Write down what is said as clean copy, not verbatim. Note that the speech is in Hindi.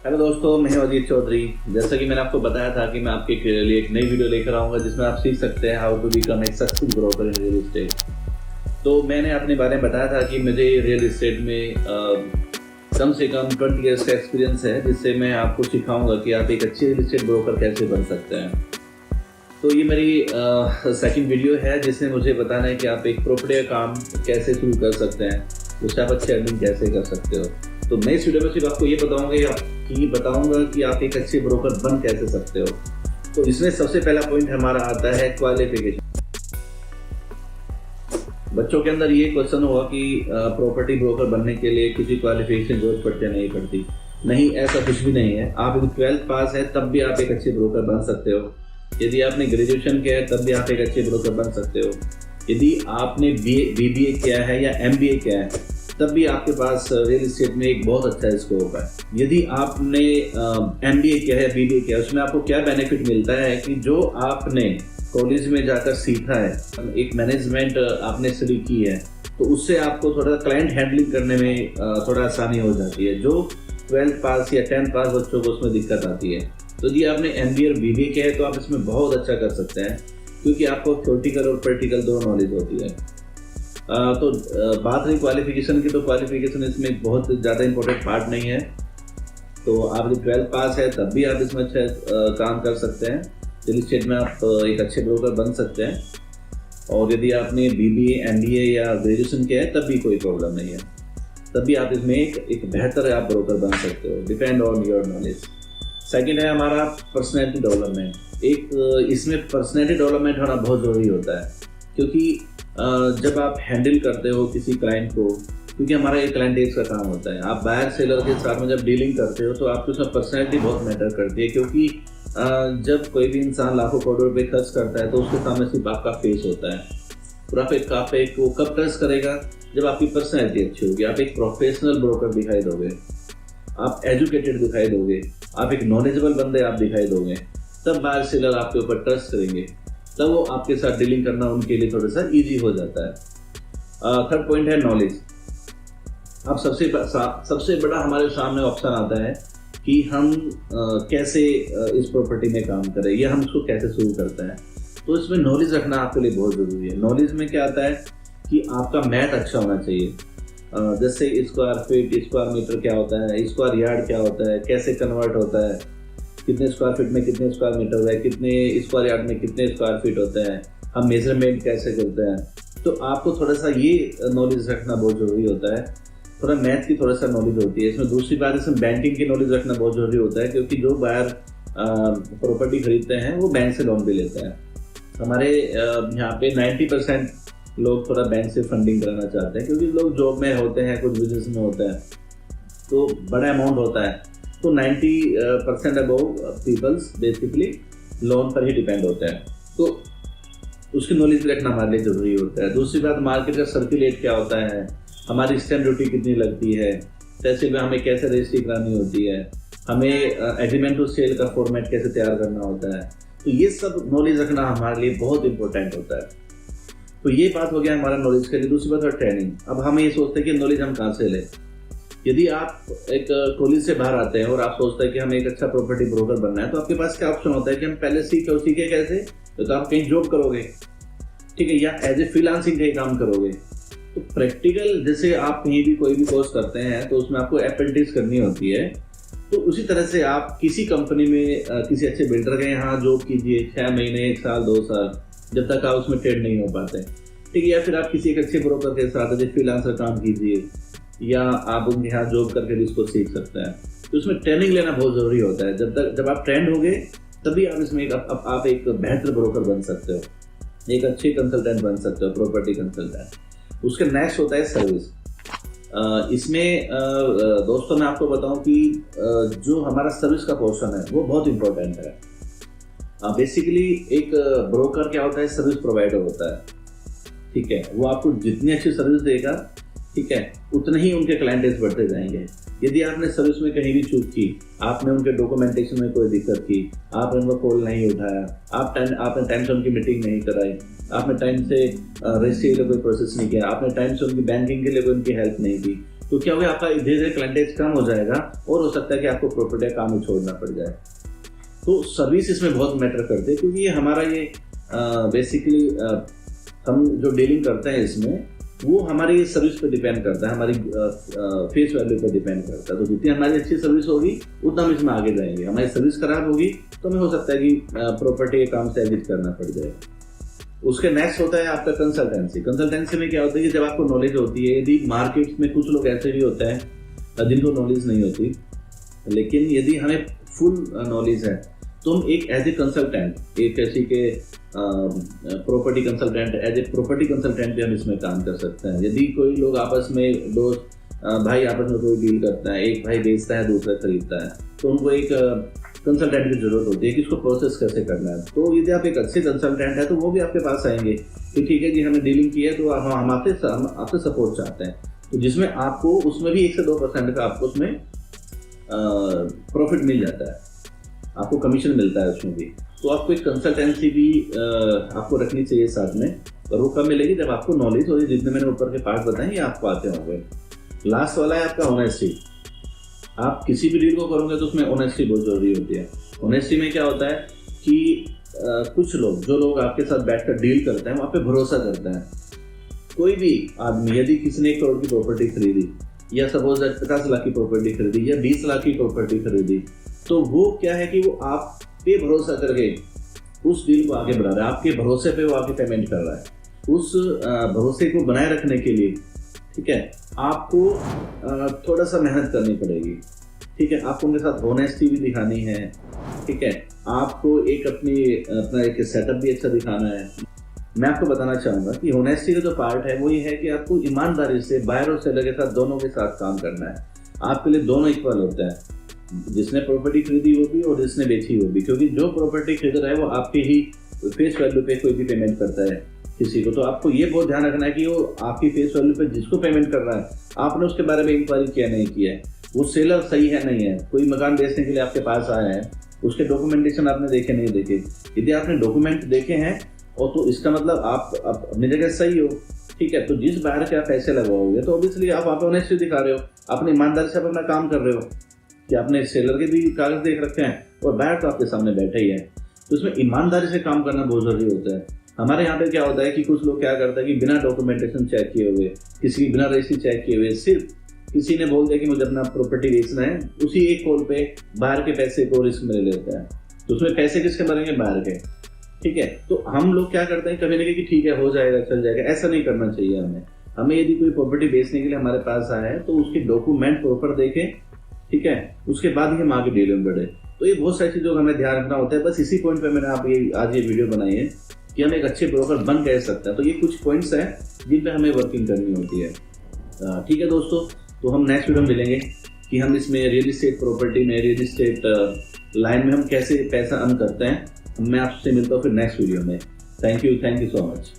हेलो दोस्तों, मैं हूं अजीत चौधरी। जैसा कि मैंने आपको बताया था कि मैं आपके लिए एक नई वीडियो लेकर आऊंगा जिसमें आप सीख सकते हैं how to become a successful broker in real estate. तो मैंने अपने बारे में बताया था कि मुझे रियल एस्टेट में कम से कम 20 ईयर्स का एक्सपीरियंस है, जिससे मैं आपको सिखाऊंगा कि आप एक अच्छे रियल एस्टेट ब्रोकर कैसे बन सकते हैं। तो ये मेरी सेकंड वीडियो है जिसमें मुझे बताना है कि आप एक प्रॉपर्टी का काम कैसे शुरू कर सकते हैं, उससे आप अच्छी अर्निंग कैसे कर सकते हो। तो मैं इस वीडियो में सिर्फ आपको ये बताऊंगा कि आप एक अच्छे ब्रोकर बन कैसे सकते हो। तो इसमें सबसे पहला पॉइंट हमारा आता है क्वालिफिकेशन। बच्चों के अंदर ये क्वेश्चन होगा कि प्रॉपर्टी ब्रोकर बनने के लिए किसी क्वालिफिकेशन जरूरत पड़ती है नहीं पड़ती। नहीं, ऐसा कुछ भी नहीं है। आप यदि 12th पास है तब भी आप एक अच्छे ब्रोकर बन सकते हो। यदि आपने ग्रेजुएशन किया है तब भी आप एक अच्छे ब्रोकर बन सकते हो। यदि आपने BBA किया है या MBA किया है तब भी आपके पास रियल एस्टेट में एक बहुत अच्छा स्कोप है। यदि आपने MBA किया है, BBA किया है, उसमें आपको क्या बेनिफिट मिलता है कि जो आपने कॉलेज में जाकर सीखा है, एक मैनेजमेंट आपने स्टडी की है, तो उससे आपको थोड़ा क्लाइंट हैंडलिंग करने में थोड़ा आसानी हो जाती है। जो 12th पास या 10th पास बच्चों को उसमें दिक्कत आती है। तो यदि आपने MBA और BBA किया है तो आप इसमें बहुत अच्छा कर सकते हैं, क्योंकि आपको थ्योरेटिकल और प्रैक्टिकल दोनों नॉलेज होती है। तो बात रही क्वालिफिकेशन की, तो क्वालिफिकेशन इसमें बहुत ज़्यादा इंपॉर्टेंट पार्ट नहीं है। तो आप जब 12th पास है तब भी आप इसमें अच्छा काम कर सकते हैं। रियल एस्टेट में आप एक अच्छे ब्रोकर बन सकते हैं। और यदि आपने BBA, MBA या ग्रेजुएशन किया है तब भी कोई प्रॉब्लम नहीं है, तब भी आप इसमें एक बेहतर आप ब्रोकर बन सकते हो, depend on your knowledge. Second है हमारा पर्सनैलिटी डेवलपमेंट। इसमें पर्सनैलिटी डेवलपमेंट होना बहुत ज़रूरी होता है, क्योंकि जब आप हैंडल करते हो किसी क्लाइंट को, क्योंकि हमारा एक क्लाइंट बेस का काम होता है, आप बायर सेलर के साथ में जब डीलिंग करते हो तो आपकी उसमें पर्सनैलिटी बहुत मैटर करती है। क्योंकि जब कोई भी इंसान लाखों करोड़ रुपए खर्च करता है तो उसके सामने सिर्फ आपका फेस होता है, और आप एक वो कब ट्रस्ट करेगा जब आपकी पर्सनैलिटी अच्छी होगी, आप एक प्रोफेशनल ब्रोकर दिखाई दोगे, आप एजुकेटेड दिखाई दोगे, आप एक नॉलेजेबल बंदे आप दिखाई दोगे, तब बायर सेलर आपके ऊपर ट्रस्ट करेंगे, तब वो आपके साथ डीलिंग करना उनके लिए थोड़ा सा इजी हो जाता है। थर्ड पॉइंट है नॉलेज। अब सबसे बड़ा हमारे सामने ऑप्शन आता है कि हम कैसे इस प्रॉपर्टी में काम करें या हम इसको कैसे शुरू करते हैं। तो इसमें नॉलेज रखना आपके लिए बहुत ज़रूरी है। नॉलेज में क्या आता है कि आपका मैथ अच्छा होना चाहिए। जैसे स्क्वायर फीट, स्क्वायर मीटर क्या होता है, स्क्वायर यार्ड क्या होता है, कैसे कन्वर्ट होता है, कितने स्क्वायर फीट में कितने स्क्वायर मीटर है, कितने स्क्वायर यार्ड में कितने स्क्वायर फीट होते हैं, हम मेजरमेंट कैसे करते हैं। तो आपको थोड़ा सा ये नॉलेज रखना बहुत ज़रूरी होता है। थोड़ा मैथ की थोड़ा सा नॉलेज होती है इसमें। दूसरी बात, इसमें बैंकिंग की नॉलेज रखना बहुत ज़रूरी होता है, क्योंकि जो बायर प्रॉपर्टी खरीदते हैं वो बैंक से लोन भी लेते हैं। हमारे यहाँ पे 90% लोग थोड़ा बैंक से फंडिंग कराना चाहते हैं, क्योंकि लोग जॉब में होते हैं, कुछ बिजनेस में होते हैं, तो बड़ा अमाउंट होता है। तो 90% अबव पीपल्स बेसिकली लोन पर ही डिपेंड होते हैं, तो उसकी नॉलेज भी रखना हमारे लिए ज़रूरी होता है। दूसरी बात, मार्केट का सर्कुलेट क्या होता है, हमारी स्टैम्प ड्यूटी कितनी लगती है, तहसील में हमें कैसे रजिस्ट्री करानी होती है, हमें एग्रीमेंट टू सेल का फॉर्मेट कैसे तैयार करना होता है। तो ये सब नॉलेज रखना हमारे लिए बहुत इंपॉर्टेंट होता है। तो ये बात हो गया हमारा नॉलेज के लिए। दूसरी बात है ट्रेनिंग। अब हम ये सोचते हैं कि नॉलेज हम कहाँ से लें। यदि आप एक कॉलेज से बाहर आते हैं और आप सोचते हैं कि हमें एक अच्छा प्रॉपर्टी ब्रोकर बनना है, तो आपके पास क्या ऑप्शन होता है कि हम पहले सीखे कैसे, तो आप कहीं जॉब करोगे, ठीक है, या एज ए फ्रीलांसिंग कहीं काम करोगे। तो प्रैक्टिकल, जैसे आप कहीं भी कोई भी कोर्स करते हैं तो उसमें आपको अप्रेंटिस करनी होती है, तो उसी तरह से आप किसी कंपनी में किसी अच्छे बिल्डर के यहाँ जॉब कीजिए 6 महीने, 1 साल, 2 साल, जब तक आप उसमें ट्रेड नहीं हो पाते, ठीक है। या फिर आप किसी एक अच्छे ब्रोकर के साथ एज ए फ्रीलांसर काम कीजिए, या आप उनके यहाँ जॉब करके भी इसको सीख सकते हैं। तो उसमें ट्रेनिंग लेना बहुत ज़रूरी होता है। जब आप ट्रेंड होंगे तभी आप इसमें आप एक बेहतर ब्रोकर बन सकते हो, एक अच्छे कंसल्टेंट बन सकते हो, प्रॉपर्टी कंसल्टेंट। उसके नेक्स्ट होता है सर्विस। इसमें दोस्तों मैं आपको बताऊं कि जो हमारा सर्विस का पोर्शन है वो बहुत इंपॉर्टेंट है। बेसिकली एक ब्रोकर क्या होता है, सर्विस प्रोवाइडर होता है, ठीक है। वो आपको जितनी अच्छी सर्विस देगा, ठीक है, उतने ही उनके क्लाइंटेज बढ़ते जाएंगे। यदि आपने सर्विस में कहीं भी चूक की, आपने उनके डॉक्यूमेंटेशन में कोई दिक्कत की, आपने उनका कॉल नहीं उठाया, आपने टाइम से उनकी मीटिंग नहीं कराई, आपने टाइम से रजिस्ट्री के लिए कोई प्रोसेस नहीं किया, आपने टाइम से उनकी बैंकिंग के लिए कोई उनकी हेल्प नहीं की, तो क्या होगा, आपका धीरे धीरे क्लाइंटेज कम हो जाएगा और हो सकता है कि आपको प्रॉपर्टी का काम ही छोड़ना पड़ जाए। तो सर्विस इसमें बहुत मैटर करते हैं, क्योंकि ये हमारा ये बेसिकली हम जो डीलिंग करते हैं इसमें वो हमारी सर्विस पे डिपेंड करता है, हमारी फेस वैल्यू पे डिपेंड करता है। तो जितनी हमारी अच्छी सर्विस होगी उतना हम इसमें आगे जाएंगे। हमारी सर्विस खराब होगी तो हमें हो सकता है कि प्रॉपर्टी के काम से एग्जिट करना पड़ जाए। उसके नेक्स्ट होता है आपका कंसल्टेंसी। कंसल्टेंसी में क्या होता है कि जब आपको नॉलेज होती है, यदि मार्केट में कुछ लोग ऐसे भी होते हैं जिनको नॉलेज नहीं होती, लेकिन यदि हमें फुल नॉलेज है तो हम एक एज ए कंसल्टेंट, एक ऐसी के property consultant, as a property consultant भी हम इसमें काम कर सकते हैं। यदि कोई लोग आपस में दोस्त भाई आपस में कोई डील करता है, एक भाई बेचता है दूसरा खरीदता है, तो उनको एक कंसल्टेंट की जरूरत होती है कि इसको प्रोसेस कैसे करना है। तो यदि आप एक अच्छे कंसल्टेंट है तो वो भी आपके पास आएंगे कि ठीक है जी हमने डीलिंग की है तो हम आपसे सपोर्ट चाहते हैं। तो जिसमें आपको उसमें भी 1 से 2% का आपको उसमें प्रॉफिट मिल जाता है, आपको कमीशन मिलता है उसमें भी। तो आपको एक कंसल्टेंसी भी आपको रखनी चाहिए साथ में, और वो कब मिलेगी जब आपको नॉलेज और जितने मैंने ऊपर के पार्ट बताए ये आपको आते होंगे। लास्ट वाला है आपका ऑनेस्टी। आप किसी भी डील को करोगे तो उसमें ऑनेस्टी बहुत जरूरी होती है। ऑनेस्टी में क्या होता है कि कुछ लोग, जो लोग आपके साथ बैठकर डील करते हैं, वहाँ पे भरोसा करते हैं। कोई भी आदमी यदि किसी ने 1 करोड़ की प्रॉपर्टी खरीदी, या सपोज 50 लाख की प्रॉपर्टी खरीदी, या 20 लाख की प्रॉपर्टी खरीदी, तो वो क्या है कि वो आप पे भरोसा करके उस डील को आगे बढ़ा रहा है, आपके भरोसे पे वो आगे पेमेंट कर रहा है। उस भरोसे को बनाए रखने के लिए, ठीक है, आपको थोड़ा सा मेहनत करनी पड़ेगी। ठीक है, आपको उनके साथ ऑनेस्टी भी दिखानी है। ठीक है, आपको अपना एक सेटअप भी अच्छा दिखाना है। मैं आपको बताना चाहूँगा कि ऑनेस्टी का जो पार्ट है वो ये है कि आपको ईमानदारी से बायर और सेलर के साथ, दोनों के साथ काम करना है। आपके लिए दोनों इक्वल होते हैं, जिसने प्रॉपर्टी खरीदी वो भी और जिसने बेची वो भी, क्योंकि जो प्रॉपर्टी खरीद रहा है वो आपकी ही फेस वैल्यू पे कोई भी पेमेंट करता है किसी को। तो आपको ये बहुत ध्यान रखना है कि वो आपकी फेस वैल्यू पे जिसको पेमेंट कर रहा है, आपने उसके बारे में इंक्वायरी किया नहीं किया है, वो सेलर सही है नहीं है। कोई मकान बेचने के लिए आपके पास आया है, उसके डॉक्यूमेंटेशन आपने देखे नहीं देखे। यदि आपने डॉक्यूमेंट देखे हैं और तो इसका मतलब आप अपनी जगह सही हो। ठीक है, तो जिस बाहर के आप पैसे लगवाओगे तो ऑब्वियसली आप वहाँ पे ऑनेस्टी दिखा रहे हो, अपनी ईमानदारी से आप अपना काम कर रहे हो कि आपने सेलर के भी कागज देख रखे हैं और बाहर तो आपके सामने बैठे ही है। तो इसमें ईमानदारी से काम करना बहुत जरूरी होता है। हमारे यहाँ पे क्या होता है कि कुछ लोग क्या करते हैं कि बिना डॉक्यूमेंटेशन चेक किए हुए, किसी की बिना रजिस्ट्री चेक किए हुए, सिर्फ किसी ने बोल दिया कि मुझे अपना प्रॉपर्टी बेचना है, उसी एक कॉल पे बाहर के पैसे को रिस्क में ले लेता है। तो उसमें पैसे किसके भरेंगे? बाहर के। ठीक है, तो हम लोग क्या करते हैं, कभी ना कि ठीक है हो जाएगा चल जाएगा, ऐसा नहीं करना चाहिए हमें यदि कोई प्रॉपर्टी बेचने के लिए हमारे पास आया है तो उसके डॉक्यूमेंट प्रॉपर देखें। ठीक है, उसके बाद ही हम आगे डील में बढ़े। तो ये बहुत सारी चीज़ों का हमें ध्यान रखना होता है। बस इसी पॉइंट पे मैंने आज ये वीडियो बनाई है कि हम एक अच्छे ब्रोकर बन कैसे सकते हैं। तो ये कुछ पॉइंट्स हैं जिन पे हमें वर्किंग करनी होती है। ठीक है दोस्तों, तो हम नेक्स्ट वीडियो में मिलेंगे कि हम इसमें रियल इस्टेट प्रॉपर्टी में, रियल इस्टेट लाइन में हम कैसे पैसा अर्न करते हैं। मैं आपसे मिलता हूँ फिर नेक्स्ट वीडियो में। Thank you so much.